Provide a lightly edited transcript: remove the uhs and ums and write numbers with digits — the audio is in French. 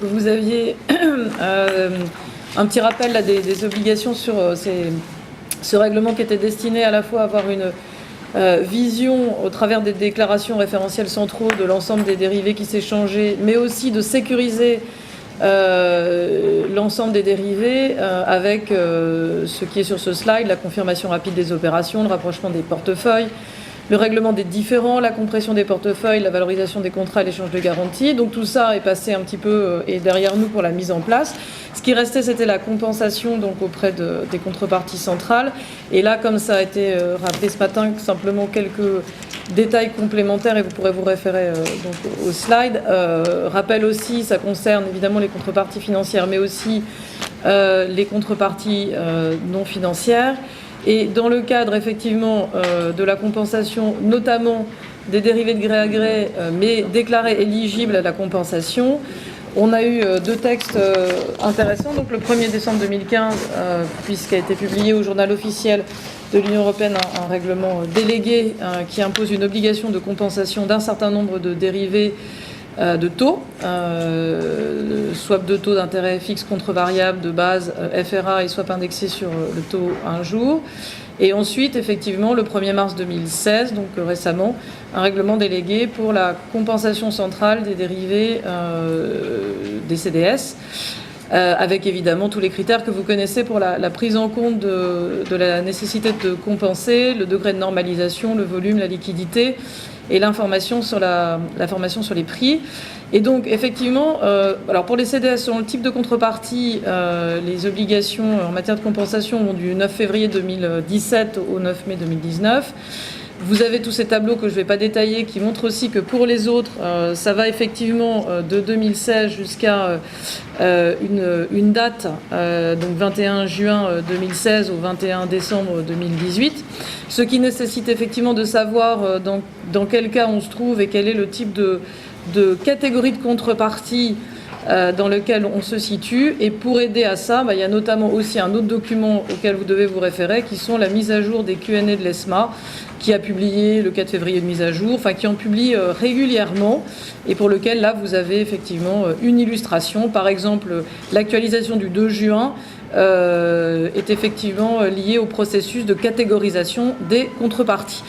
Vous aviez un petit rappel là, des obligations sur ce règlement qui était destiné à la fois à avoir une vision au travers des déclarations référentiels centraux de l'ensemble des dérivés qui s'échangeaient, mais aussi de sécuriser l'ensemble des dérivés avec ce qui est sur ce slide, la confirmation rapide des opérations, le rapprochement des portefeuilles, le règlement des différends, la compression des portefeuilles, la valorisation des contrats et l'échange de garanties. Donc tout ça est passé un petit peu et derrière nous pour la mise en place. Ce qui restait, c'était la compensation donc auprès des contreparties centrales. Et là, comme ça a été rappelé ce matin, simplement quelques détails complémentaires et vous pourrez vous référer donc au slide. Rappel aussi, ça concerne évidemment les contreparties financières, mais aussi les contreparties non financières. Et dans le cadre, effectivement, de la compensation, notamment des dérivés de gré à gré, mais déclarés éligibles à la compensation, on a eu deux textes intéressants. Donc, le 1er décembre 2015, puisqu'a été publié au journal officiel de l'Union européenne un règlement délégué qui impose une obligation de compensation d'un certain nombre de dérivés de taux, swap de taux d'intérêt fixe contre variable de base FRA et swap indexé sur le taux un jour. Et ensuite, effectivement, le 1er mars 2016, donc récemment, un règlement délégué pour la compensation centrale des dérivés des CDS, avec évidemment tous les critères que vous connaissez pour la prise en compte de la nécessité de compenser, le degré de normalisation, le volume, la liquidité, et l'information sur sur les prix. Et donc, effectivement, alors pour les CDS, selon le type de contrepartie, les obligations en matière de compensation vont du 9 février 2017 au 9 mai 2019. Vous avez tous ces tableaux que je ne vais pas détailler qui montrent aussi que pour les autres, ça va effectivement de 2016 jusqu'à une date, donc 21 juin 2016 au 21 décembre 2018, ce qui nécessite effectivement de savoir dans quel cas on se trouve et quel est le type de catégorie de contrepartie dans lequel on se situe. Et pour aider à ça, il y a notamment aussi un autre document auquel vous devez vous référer, qui sont la mise à jour des Q&A de l'ESMA, qui a publié le 4 février de mise à jour, qui en publie régulièrement, et pour lequel, là, vous avez effectivement une illustration. Par exemple, l'actualisation du 2 juin est effectivement liée au processus de catégorisation des contreparties.